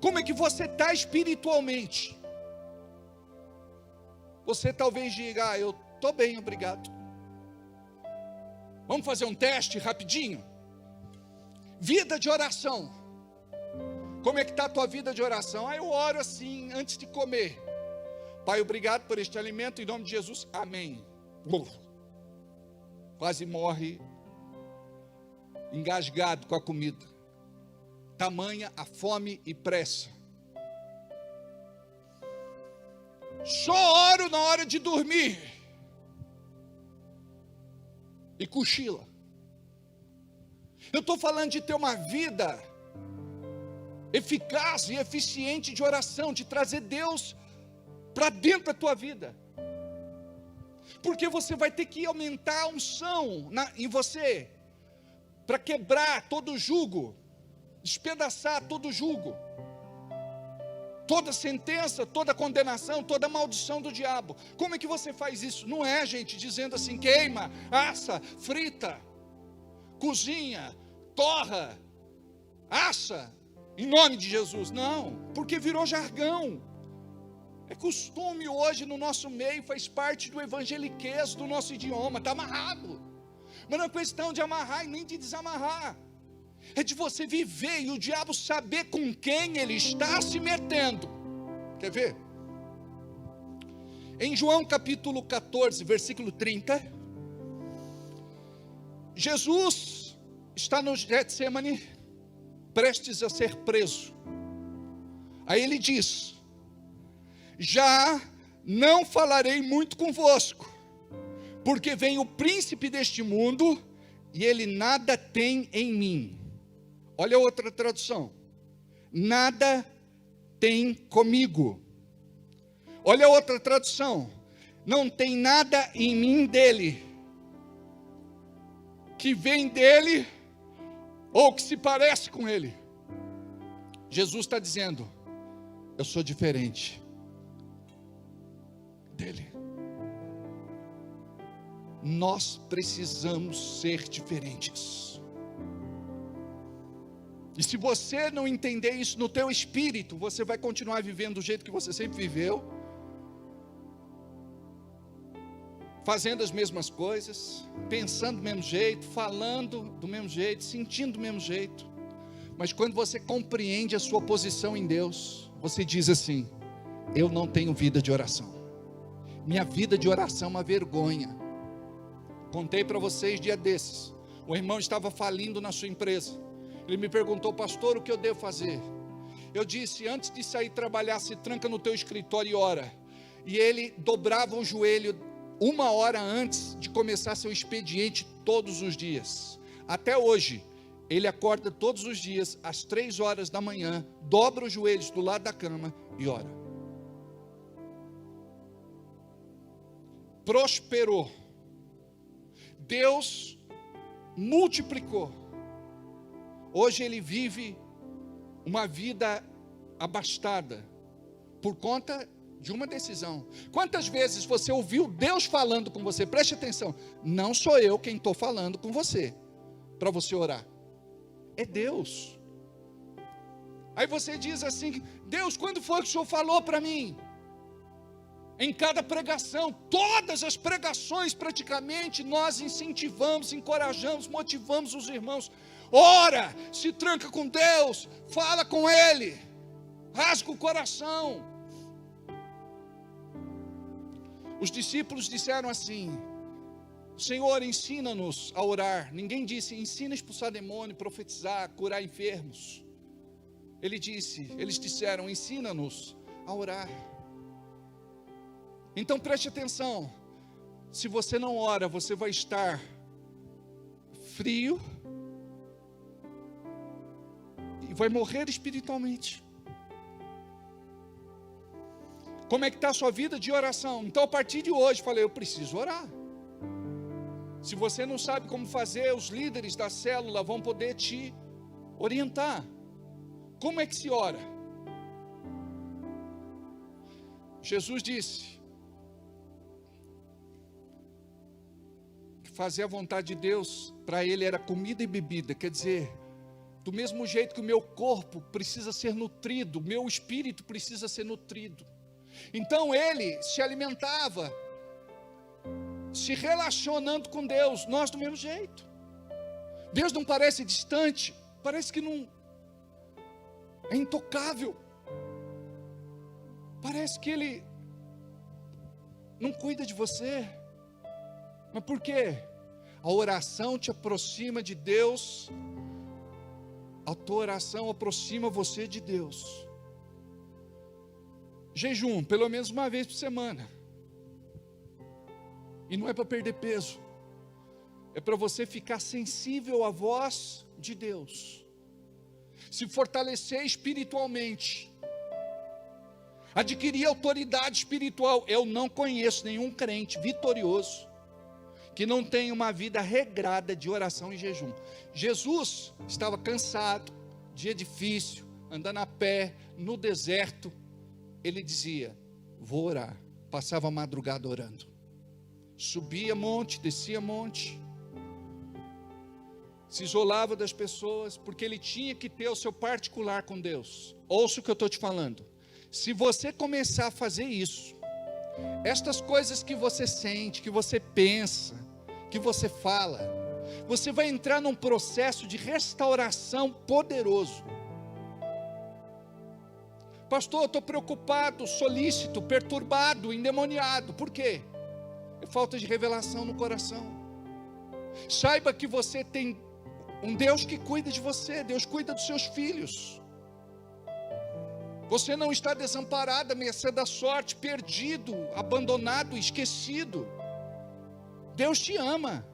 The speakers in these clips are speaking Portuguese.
Como é que você está espiritualmente? Você talvez diga, eu estou bem, obrigado. Vamos fazer um teste rapidinho? Vida de oração. Como é que está a tua vida de oração? Eu oro assim, antes de comer. Pai, obrigado por este alimento, em nome de Jesus, amém. Quase morre, engasgado com a comida. Tamanha a fome e pressa. Só oro na hora de dormir. E cochila. Eu estou falando de ter uma vida eficaz e eficiente de oração, de trazer Deus para dentro da tua vida. Porque você vai ter que aumentar a unção em você, para quebrar todo jugo, despedaçar todo jugo, toda sentença, toda condenação, toda maldição do diabo. Como é que você faz isso? Não é, gente, dizendo assim, queima, assa, frita, cozinha, torra, assa, em nome de Jesus. Não, porque virou jargão. É costume hoje no nosso meio, faz parte do evangeliquez do nosso idioma, está amarrado. Mas não é questão de amarrar e nem de desamarrar. É de você viver e o diabo saber com quem ele está se metendo. Quer ver? Em João capítulo 14, versículo 30, Jesus está no Getsemane, prestes a ser preso. Aí ele diz, já não falarei muito convosco, porque vem o príncipe deste mundo, e ele nada tem em mim. Olha outra tradução, nada tem comigo. Olha outra tradução, não tem nada em mim dele, que vem dele, ou que se parece com ele. Jesus está dizendo, eu sou diferente dele. Nós precisamos ser diferentes. E se você não entender isso no teu espírito, você vai continuar vivendo do jeito que você sempre viveu, fazendo as mesmas coisas, pensando do mesmo jeito, falando do mesmo jeito, sentindo do mesmo jeito. Mas quando você compreende a sua posição em Deus, você diz assim, eu não tenho vida de oração. Minha vida de oração é uma vergonha. Contei para vocês dia desses, o irmão estava falindo na sua empresa. Ele me perguntou, pastor, o que eu devo fazer? Eu disse, antes de sair trabalhar, se tranca no teu escritório e ora. E ele dobrava o joelho 1 hora antes de começar seu expediente todos os dias. Até hoje, ele acorda todos os dias, às 3 horas da manhã, dobra os joelhos do lado da cama e ora. Prosperou. Deus multiplicou. Hoje ele vive uma vida abastada por conta de uma decisão. Quantas vezes você ouviu Deus falando com você? Preste atenção, não sou eu quem estou falando com você, para você orar. É Deus. Aí você diz assim, Deus, quando foi que o Senhor falou para mim? Em cada pregação, todas as pregações praticamente, nós incentivamos, encorajamos, motivamos os irmãos. Ora, se tranca com Deus, fala com Ele, rasga o coração. Os discípulos disseram assim, Senhor, ensina-nos a orar. Ninguém disse, ensina a expulsar demônio, profetizar, curar enfermos. Eles disseram, ensina-nos a orar. Então preste atenção, se você não ora, você vai estar frio e vai morrer espiritualmente. Como é que está a sua vida de oração? Então a partir de hoje, falei, eu preciso orar. Se você não sabe como fazer, os líderes da célula vão poder te orientar. Como é que se ora? Jesus disse que fazer a vontade de Deus, para ele era comida e bebida, quer dizer, do mesmo jeito que o meu corpo precisa ser nutrido, o meu espírito precisa ser nutrido. Então ele se alimentava, se relacionando com Deus, nós do mesmo jeito. Deus não parece distante, parece que não é intocável. Parece que Ele não cuida de você. Mas por quê? A oração te aproxima de Deus. A tua oração aproxima você de Deus. Jejum, pelo menos uma vez por semana. E não é para perder peso. É para você ficar sensível à voz de Deus. Se fortalecer espiritualmente. Adquirir autoridade espiritual. Eu não conheço nenhum crente vitorioso que não tenha uma vida regrada de oração e jejum. Jesus estava cansado, dia difícil, andando a pé, no deserto. Ele dizia, vou orar. Passava a madrugada orando. Subia monte, descia monte. Se isolava das pessoas, porque ele tinha que ter o seu particular com Deus. Ouça o que eu estou te falando. Se você começar a fazer isso, estas coisas que você sente, que você pensa, que você fala, você vai entrar num processo de restauração poderoso. Pastor, eu estou preocupado, solícito, perturbado, endemoniado. Por quê? É falta de revelação no coração. Saiba que você tem um Deus que cuida de você. Deus cuida dos seus filhos. Você não está desamparado, à mercê da sorte, perdido, abandonado, esquecido. Deus te ama.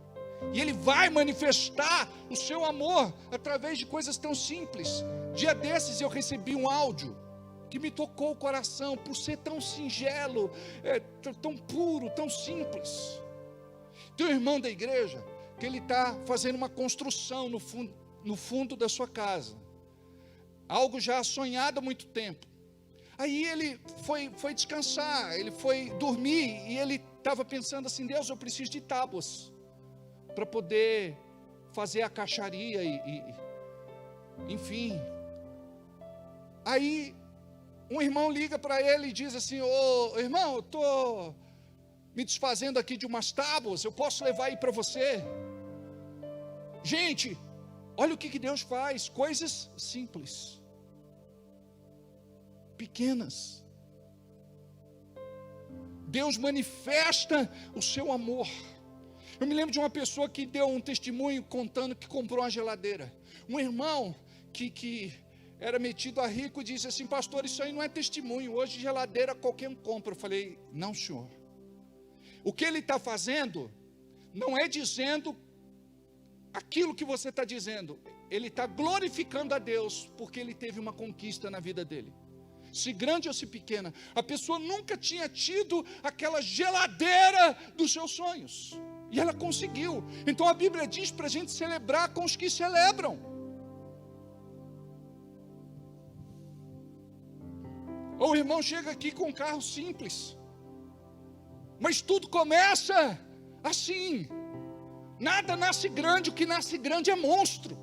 E Ele vai manifestar o seu amor através de coisas tão simples. Dia desses eu recebi um áudio que me tocou o coração, por ser tão singelo, tão puro, tão simples. Tem um irmão da igreja, que ele está fazendo uma construção no fundo da sua casa. Algo já sonhado há muito tempo. Aí ele foi descansar, ele foi dormir, e ele estava pensando assim, Deus, eu preciso de tábuas, para poder fazer a caixaria, enfim. Aí, um irmão liga para ele e diz assim, ô irmão, eu estou me desfazendo aqui de umas tábuas, eu posso levar aí para você? Gente, olha o que Deus faz, coisas simples, pequenas. Deus manifesta o seu amor. Eu me lembro de uma pessoa que deu um testemunho contando que comprou uma geladeira. Um irmão que era metido a rico e disse assim, pastor, isso aí não é testemunho, hoje geladeira qualquer um compra. Eu falei, não senhor, o que ele está fazendo não é dizendo aquilo que você está dizendo, ele está glorificando a Deus, porque ele teve uma conquista na vida dele, se grande ou se pequena. A pessoa nunca tinha tido aquela geladeira dos seus sonhos, e ela conseguiu. Então a Bíblia diz para a gente celebrar com os que celebram. Ou o irmão chega aqui com um carro simples, mas tudo começa assim. Nada nasce grande, o que nasce grande é monstro.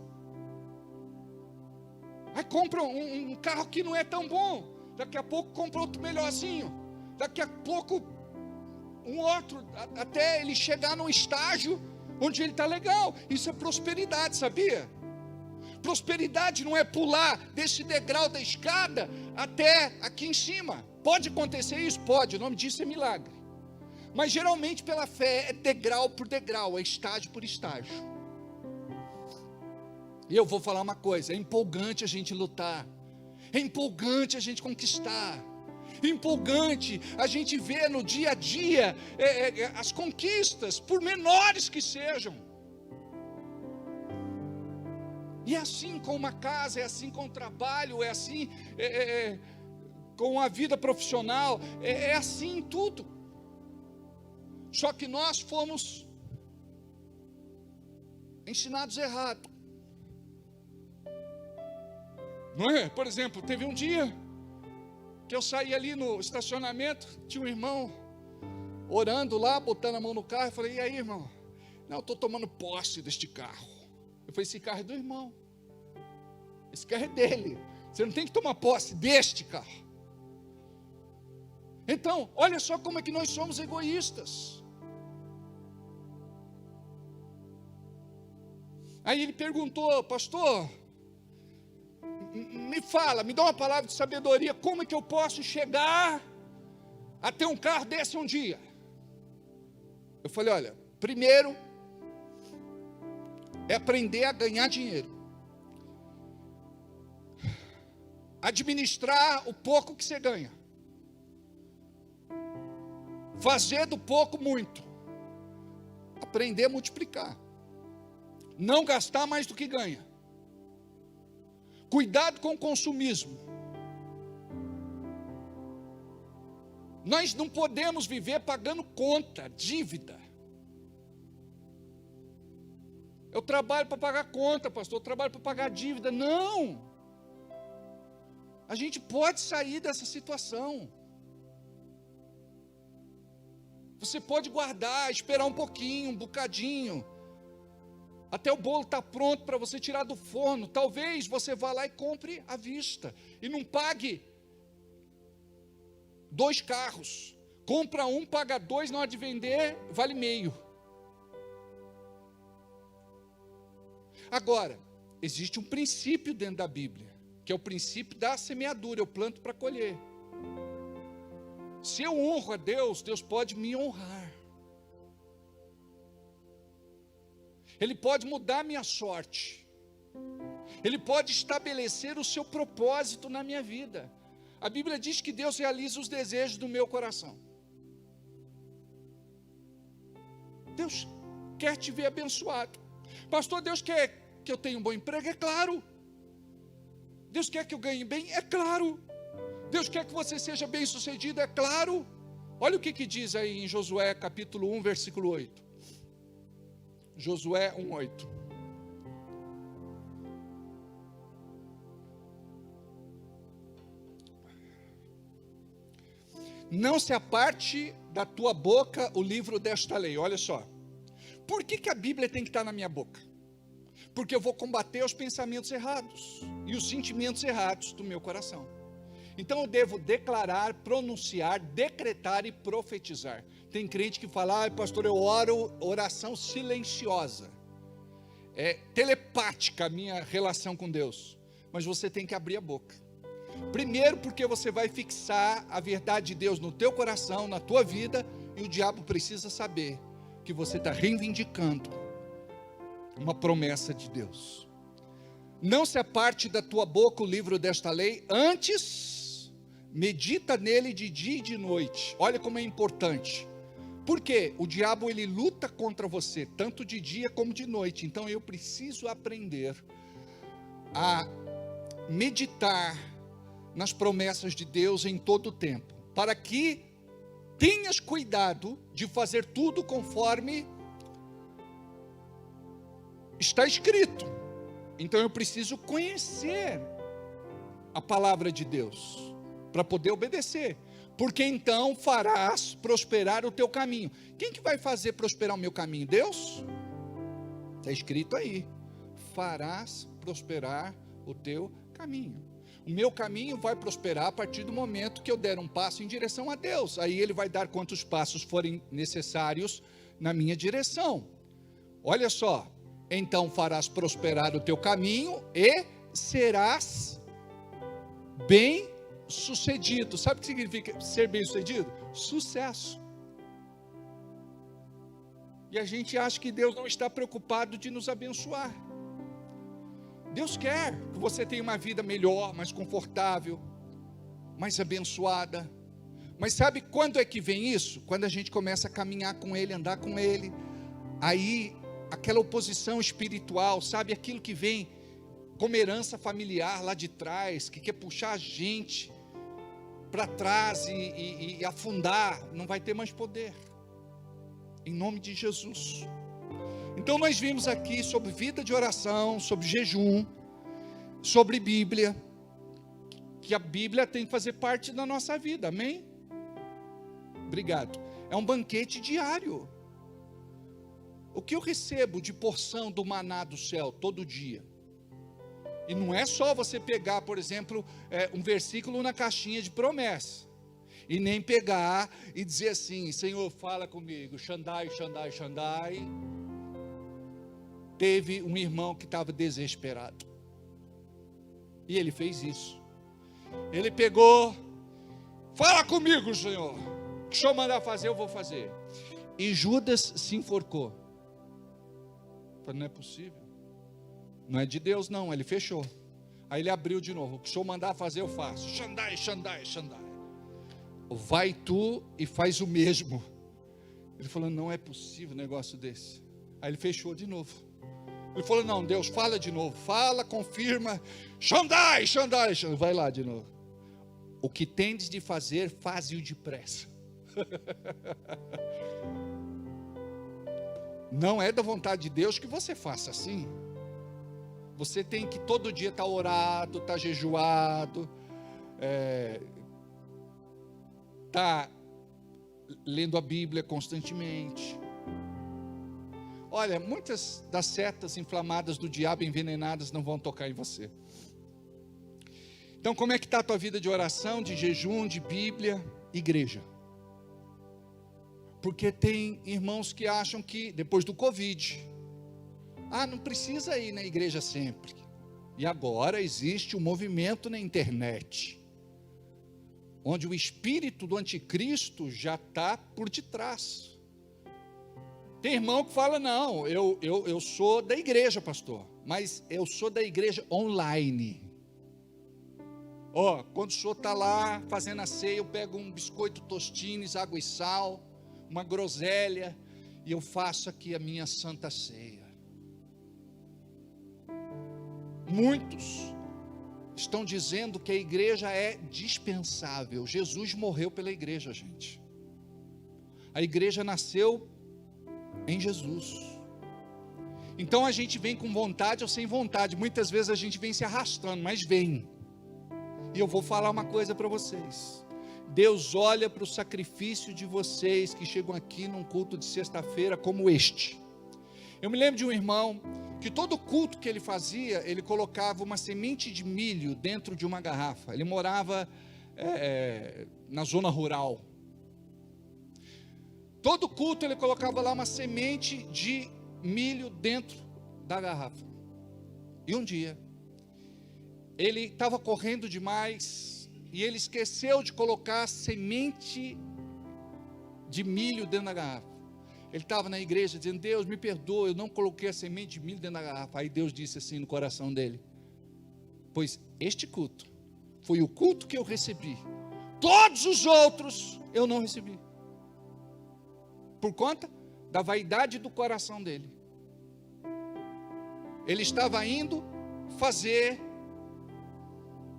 Aí compra um carro que não é tão bom, daqui a pouco compra outro melhorzinho, daqui a pouco um outro, até ele chegar num estágio onde ele está legal. Isso é prosperidade, sabia? Prosperidade não é pular desse degrau da escada até aqui em cima. Pode acontecer isso? Pode, o nome disso é milagre. Mas geralmente pela fé é degrau por degrau, é estágio por estágio. E eu vou falar uma coisa, é empolgante a gente lutar, é empolgante a gente conquistar, é empolgante a gente ver no dia a dia as conquistas, por menores que sejam. E é assim com uma casa, é assim com o trabalho, é assim com a vida profissional, é assim em tudo. Só que nós fomos ensinados errado. Não é? Por exemplo, teve um dia que eu saí ali no estacionamento, tinha um irmão orando lá, botando a mão no carro. Eu falei, e aí, irmão? Não, eu estou tomando posse deste carro. Eu falei, esse carro é do irmão. Esse carro é dele. Você não tem que tomar posse deste carro. Então, olha só como é que nós somos egoístas. Aí ele perguntou: pastor, me fala, me dá uma palavra de sabedoria, como é que eu posso chegar a ter um carro desse um dia? Eu falei: olha, primeiro é aprender a ganhar dinheiro, administrar o pouco que você ganha, fazer do pouco muito, aprender a multiplicar, não gastar mais do que ganha, cuidado com o consumismo. Nós não podemos viver pagando conta, dívida. Eu trabalho para pagar conta, pastor, eu trabalho para pagar dívida. Não! A gente pode sair dessa situação. Você pode guardar, esperar um pouquinho, um bocadinho, até o bolo estar pronto para você tirar do forno. Talvez você vá lá e compre à vista, e não pague 2 carros. Compra um, paga 2, na hora de vender, vale meio. Agora, existe um princípio dentro da Bíblia, que é o princípio da semeadura. Eu planto para colher. Se eu honro a Deus, Deus pode me honrar. Ele pode mudar a minha sorte. Ele pode estabelecer o seu propósito na minha vida. A Bíblia diz que Deus realiza os desejos do meu coração. Deus quer te ver abençoado. Pastor, Deus quer que eu tenha um bom emprego? É claro. Deus quer que eu ganhe bem? É claro. Deus quer que você seja bem sucedido? É claro. Olha o que diz aí em Josué capítulo 1, versículo 8. Josué 1, 8. Não se aparte da tua boca o livro desta lei. Olha só. Por que a Bíblia tem que estar na minha boca? Porque eu vou combater os pensamentos errados e os sentimentos errados do meu coração. Então eu devo declarar, pronunciar, decretar e profetizar. Tem crente que fala: pastor, eu oro oração silenciosa. É telepática a minha relação com Deus. Mas você tem que abrir a boca. Primeiro, porque você vai fixar a verdade de Deus no teu coração, na tua vida, e o diabo precisa saber que você está reivindicando uma promessa de Deus. Não se aparte da tua boca o livro desta lei, antes medita nele de dia e de noite. Olha como é importante. Porque o diabo ele luta contra você, tanto de dia como de noite. Então eu preciso aprender a meditar nas promessas de Deus em todo o tempo, para que tenhas cuidado de fazer tudo conforme está escrito. Então eu preciso conhecer a palavra de Deus para poder obedecer, porque então farás prosperar o teu caminho. Quem que vai fazer prosperar o meu caminho? Deus? Está escrito aí: farás prosperar o teu caminho. O meu caminho vai prosperar a partir do momento que eu der um passo em direção a Deus. Aí Ele vai dar quantos passos forem necessários na minha direção. Olha só: então farás prosperar o teu caminho e serás bem sucedido. Sabe o que significa ser bem sucedido? Sucesso. E a gente acha que Deus não está preocupado de nos abençoar. Deus quer que você tenha uma vida melhor, mais confortável, mais abençoada. Mas sabe quando é que vem isso? Quando a gente começa a caminhar com Ele, andar com Ele. Aí aquela oposição espiritual, sabe, aquilo que vem como herança familiar lá de trás, que quer puxar a gente para trás e afundar, não vai ter mais poder, em nome de Jesus. Então nós vimos aqui sobre vida de oração, sobre jejum, sobre Bíblia, que a Bíblia tem que fazer parte da nossa vida, amém? Obrigado. É um banquete diário. O que eu recebo de porção do maná do céu todo dia? E não é só você pegar, por exemplo, um versículo na caixinha de promessa. E nem pegar e dizer assim: Senhor, fala comigo, Xandai, Xandai, Xandai. Teve um irmão que estava desesperado. E ele fez isso. Ele pegou: fala comigo, Senhor. O que o Senhor mandar fazer, eu vou fazer. E Judas se enforcou. Falei: não é possível. Não é de Deus, não. Ele fechou. Aí ele abriu de novo: o que o Senhor mandar fazer, eu faço. Xandai, Xandai, Xandai. Vai tu e faz o mesmo. Ele falou: não é possível um negócio desse. Aí ele fechou de novo. Ele falou: não, Deus, fala de novo. Fala, confirma. Xandai, Xandai, Xandai. Vai lá de novo. O que tendes de fazer, faze-o depressa. Não é da vontade de Deus que você faça assim. Você tem que todo dia estar orado, estar jejuado, estar lendo a Bíblia constantemente. Olha, muitas das setas inflamadas do diabo, envenenadas, não vão tocar em você. Então, como é que está a tua vida de oração, de jejum, de Bíblia, igreja? Porque tem irmãos que acham que, depois do Covid, não precisa ir na igreja sempre. E agora existe um movimento na internet, onde o espírito do anticristo já está por detrás. Tem irmão que fala: não, eu sou da igreja, pastor, mas eu sou da igreja online. Quando o senhor está lá fazendo a ceia, eu pego um biscoito tostines, água e sal, uma groselha, e eu faço aqui a minha santa ceia. Muitos estão dizendo que a igreja é dispensável. Jesus morreu pela igreja, gente. A igreja nasceu em Jesus. Então a gente vem com vontade ou sem vontade. Muitas vezes a gente vem se arrastando, mas vem. E eu vou falar uma coisa para vocês: Deus olha para o sacrifício de vocês que chegam aqui num culto de sexta-feira como este. Eu me lembro de um irmão que todo culto que ele fazia, ele colocava uma semente de milho dentro de uma garrafa. Ele morava na zona rural. Todo culto ele colocava lá uma semente de milho dentro da garrafa. E um dia, ele estava correndo demais e ele esqueceu de colocar a semente de milho dentro da garrafa. Ele estava na igreja dizendo: Deus, me perdoa, eu não coloquei a semente de milho dentro da garrafa. Aí Deus disse assim no coração dele: pois este culto foi o culto que eu recebi, todos os outros eu não recebi. Por conta da vaidade do coração dele. Ele estava indo fazer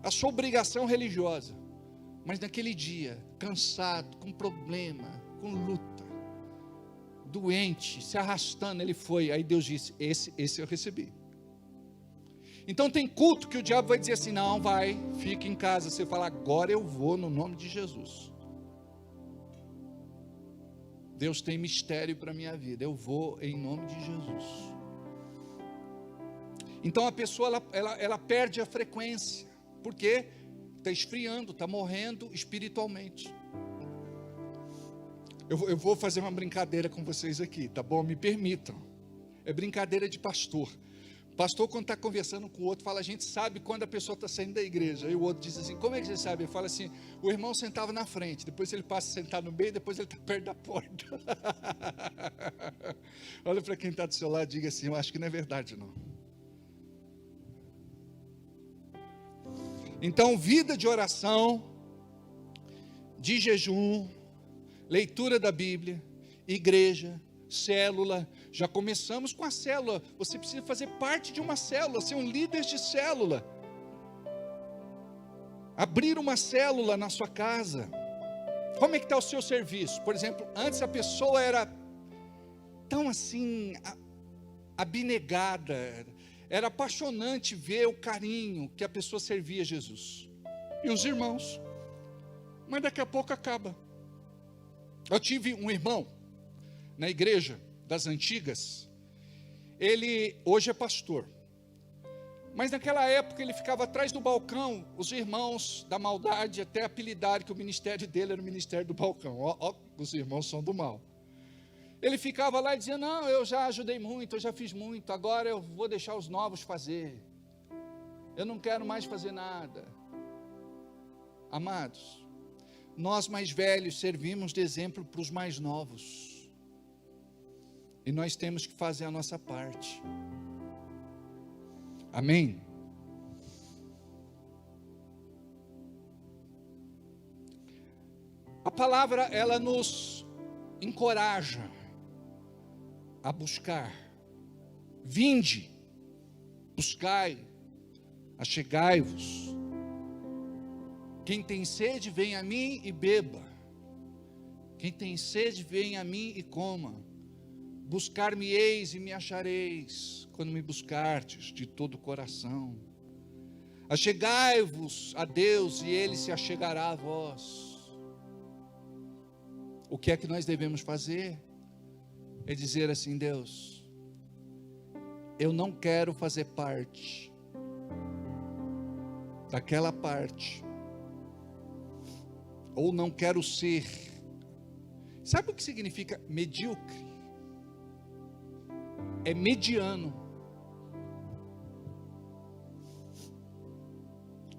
a sua obrigação religiosa, mas naquele dia, cansado, com problema, com luta, doente, se arrastando, ele foi. Aí Deus disse: esse eu recebi. Então tem culto que o diabo vai dizer assim: não, vai, fica em casa. Você fala: agora eu vou no nome de Jesus. Deus tem mistério para a minha vida, eu vou em nome de Jesus. Então a pessoa ela perde a frequência, porque está esfriando, está morrendo espiritualmente. Eu vou fazer uma brincadeira com vocês aqui, tá bom? Me permitam. É brincadeira de pastor. Pastor, quando está conversando com o outro, fala: a gente sabe quando a pessoa está saindo da igreja. Aí o outro diz assim: como é que você sabe? Ele fala assim: o irmão sentava na frente, depois ele passa a sentar no meio, depois ele está perto da porta. Olha para quem está do seu lado e diga assim: eu acho que não é verdade não. Então, vida de oração, de jejum, leitura da Bíblia, igreja, célula. Já começamos com a célula. Você precisa fazer parte de uma célula, ser um líder de célula, abrir uma célula na sua casa. Como é que está o seu serviço? Por exemplo, antes a pessoa era tão assim abnegada, era apaixonante ver o carinho que a pessoa servia a Jesus e os irmãos, mas daqui a pouco acaba. Eu tive um irmão na igreja das antigas, ele hoje é pastor, Mas naquela época ele ficava atrás do balcão, os irmãos da maldade até apelidaram que o ministério dele era o ministério do balcão. Ó, os irmãos são do mal. Ele ficava lá e dizia, não, eu já ajudei muito, eu já fiz muito, agora eu vou deixar os novos fazer. Eu não quero mais fazer nada. Amados, nós mais velhos servimos de exemplo para os mais novos. E nós temos que fazer a nossa parte. Amém? A palavra, ela nos encoraja a buscar. Vinde, buscai, achegai-vos. Quem tem sede, vem a mim e beba. Quem tem sede, vem a mim e coma. Buscar-me-eis e me achareis, quando me buscardes de todo o coração. Achegai-vos a Deus, e Ele se achegará a vós. O que é que nós devemos fazer? É dizer assim, Deus, eu não quero fazer parte daquela parte, ou não quero ser. Sabe o que significa medíocre? É mediano.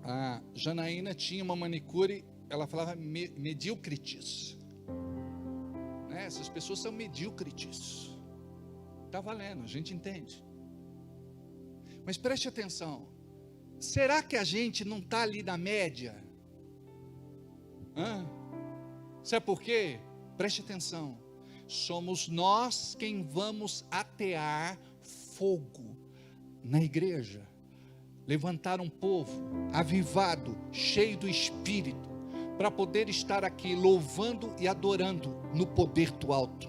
A Janaína tinha uma manicure, ela falava medíocritis. Essas pessoas são medíocritis. Está valendo, a gente entende. Mas preste atenção. Será que a gente não está ali na média? Sabe por quê? Preste atenção. Somos nós quem vamos atear fogo na igreja. Levantar um povo avivado, cheio do Espírito, para poder estar aqui louvando e adorando no poder do alto.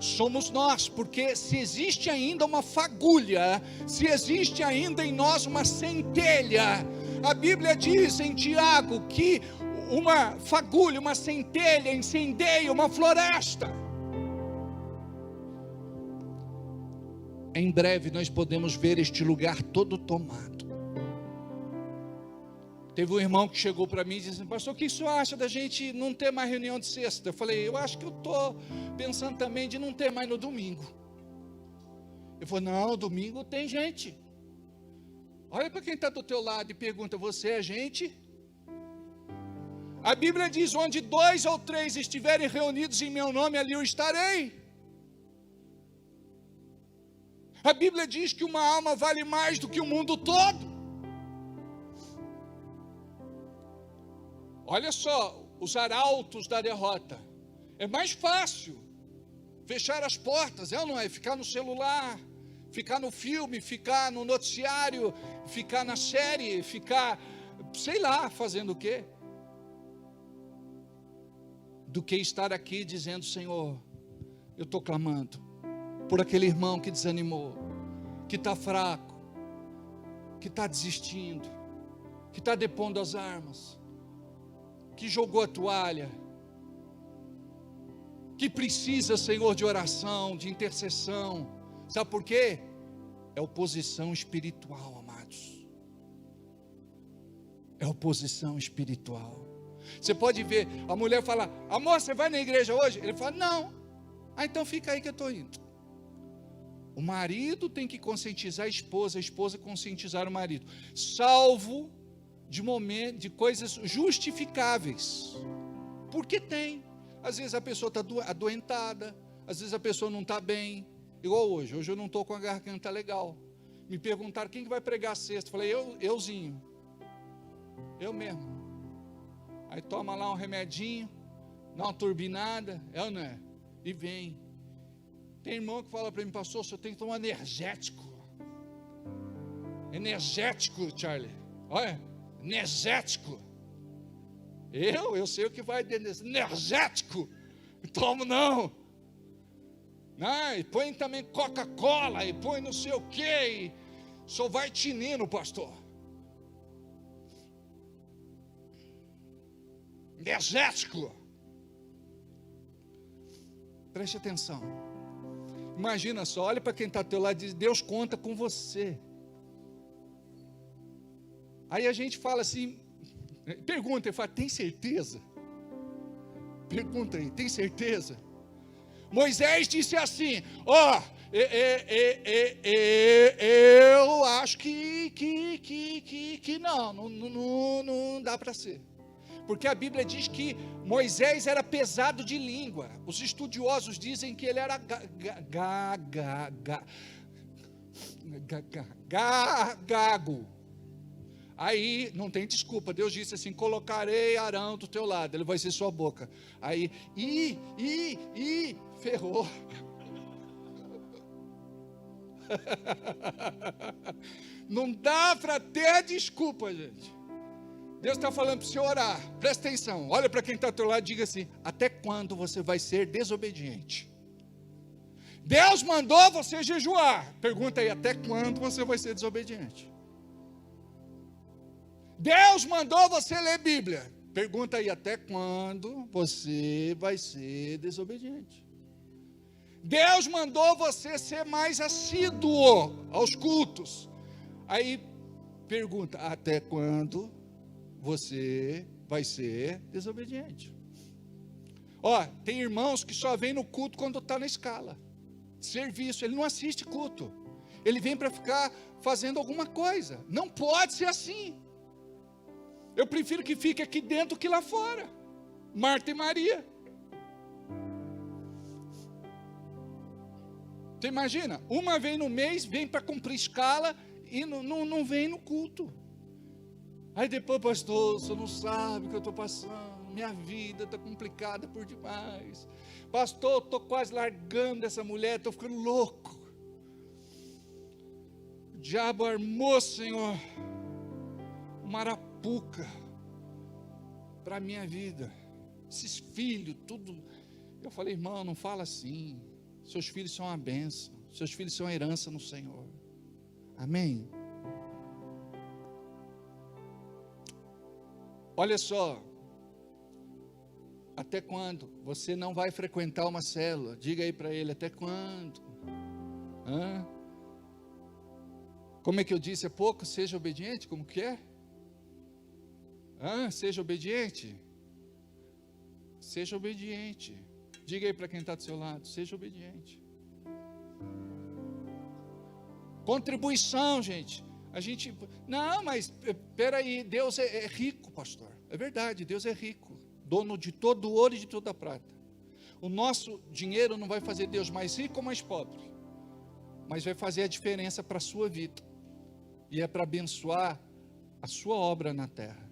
Somos nós, porque se existe ainda uma fagulha, se existe ainda em nós uma centelha, a Bíblia diz em Tiago que uma fagulha, uma centelha incendeia uma floresta. Em breve nós podemos ver este lugar todo tomado. Teve um irmão que chegou para mim e disse assim, pastor, o que isso acha da gente não ter mais reunião de sexta? Eu falei, eu acho que eu estou pensando também de não ter mais no domingo. Ele falou, não, domingo tem gente. Olha para quem está do teu lado e pergunta, você é gente? A Bíblia diz, onde 2 ou 3 estiverem reunidos em meu nome, ali eu estarei. A Bíblia diz que uma alma vale mais do que o mundo todo. Olha só, os arautos da derrota. É mais fácil fechar as portas, é ou não é? Ficar no celular, ficar no filme, ficar no noticiário, ficar na série, ficar, sei lá, fazendo o quê? Do que estar aqui dizendo, Senhor, eu estou clamando por aquele irmão que desanimou, que está fraco, que está desistindo, que está depondo as armas, que jogou a toalha, que precisa, Senhor, de oração, de intercessão. Sabe por quê? É oposição espiritual, amados. É oposição espiritual. Você pode ver, a mulher fala, amor, você vai na igreja hoje? Ele fala, não. Então fica aí que eu estou indo. O marido tem que conscientizar a esposa conscientizar o marido. Salvo de coisas justificáveis. Porque tem. Às vezes a pessoa está adoentada, às vezes a pessoa não está bem. Igual hoje eu não estou com a garganta legal. Me perguntaram, quem que vai pregar sexta? Eu falei, euzinho. Eu mesmo. Aí toma lá um remedinho, dá uma turbinada, é ou não é? E vem. Tem irmão que fala para mim, pastor, o senhor tem que tomar energético. Energético, Charlie. Olha, energético. Eu sei o que vai dentro. Energético. Não tomo não. E põe também Coca-Cola, e põe não sei o que, e só vai tinindo, pastor. Energético. Preste atenção. Imagina só, olha para quem está ao teu lado e diz, Deus conta com você. Aí a gente fala assim, pergunta, ele fala, tem certeza? Pergunta aí, tem certeza? Moisés disse assim, eu acho que não dá para ser. Porque a Bíblia diz que Moisés era pesado de língua. Os estudiosos dizem que ele era gago. Aí não tem desculpa. Deus disse assim: colocarei Arão do teu lado, ele vai ser sua boca. Aí, ferrou. Não dá para ter desculpa, gente. Deus está falando para você orar. Presta atenção. Olha para quem está ao teu lado e diga assim: até quando você vai ser desobediente? Deus mandou você jejuar. Pergunta aí: até quando você vai ser desobediente? Deus mandou você ler Bíblia. Pergunta aí: até quando você vai ser desobediente? Deus mandou você ser mais assíduo aos cultos. Aí pergunta: até quando você vai ser desobediente? Tem irmãos que só vêm no culto quando está na escala, serviço, ele não assiste culto, ele vem para ficar fazendo alguma coisa. Não pode ser assim. Eu prefiro que fique aqui dentro que lá fora. Marta e Maria. Você imagina? Uma vez no mês vem para cumprir escala e não vem no culto. Aí depois: pastor, você não sabe o que eu estou passando, minha vida está complicada por demais. Pastor, estou quase largando essa mulher, estou ficando louco. O diabo armou, Senhor, uma arapuca para a minha vida. Esses filhos, tudo. Eu falei: irmão, não fala assim. Seus filhos são uma bênção, seus filhos são uma herança no Senhor. Amém? Olha só, até quando você não vai frequentar uma célula? Diga aí para ele: até quando? Como é que eu disse há pouco? Seja obediente, como que é? Seja obediente. Seja obediente. Diga aí para quem está do seu lado: seja obediente. Contribuição, gente. A gente, não, mas espera aí, Deus é rico, pastor. É verdade, Deus é rico, dono de todo o ouro e de toda a prata. O nosso dinheiro não vai fazer Deus mais rico ou mais pobre, mas vai fazer a diferença para a sua vida, e é para abençoar a sua obra na terra.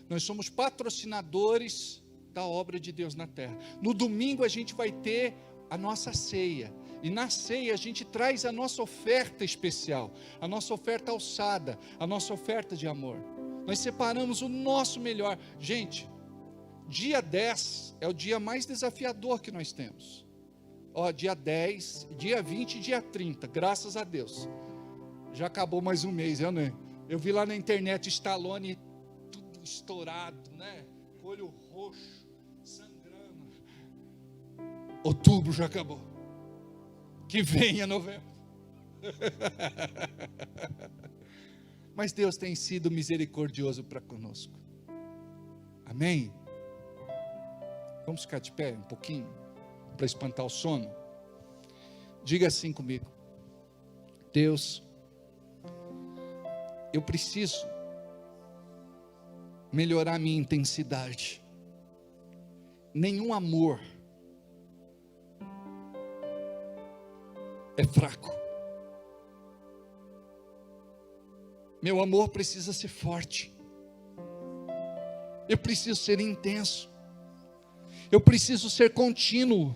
Nós somos patrocinadores da obra de Deus na terra. No domingo a gente vai ter a nossa ceia, e na ceia a gente traz a nossa oferta especial, a nossa oferta alçada, a nossa oferta de amor. Nós separamos o nosso melhor. Gente, dia 10 é o dia mais desafiador que nós temos. Dia 10, dia 20 e dia 30, graças a Deus. Já acabou mais um mês, eu vi lá na internet Stallone tudo estourado, né? Olho roxo, sangrando. Outubro já acabou. Que venha novembro. Mas Deus tem sido misericordioso para conosco. Amém? Vamos ficar de pé um pouquinho, para espantar o sono. Diga assim comigo: Deus, eu preciso melhorar minha intensidade. Nenhum amor é fraco. Meu amor precisa ser forte. Eu preciso ser intenso. Eu preciso ser contínuo.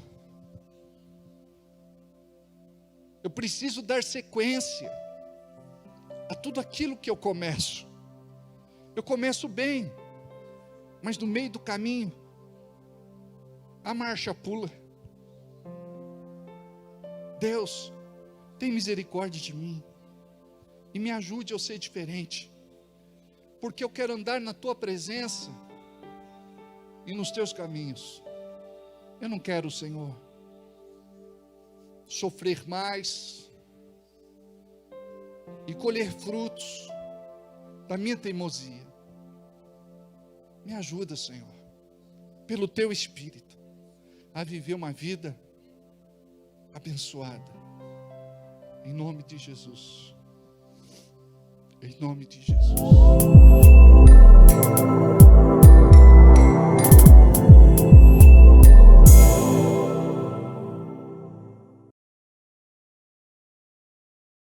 Eu preciso dar sequência a tudo aquilo que eu começo. Eu começo bem, mas no meio do caminho a marcha pula. Deus, tem misericórdia de mim e me ajude a ser diferente, porque eu quero andar na tua presença e nos teus caminhos. Eu não quero, Senhor, sofrer mais e colher frutos da minha teimosia. Me ajuda, Senhor, pelo Teu Espírito, a viver uma vida abençoada. Em nome de Jesus. Em nome de Jesus.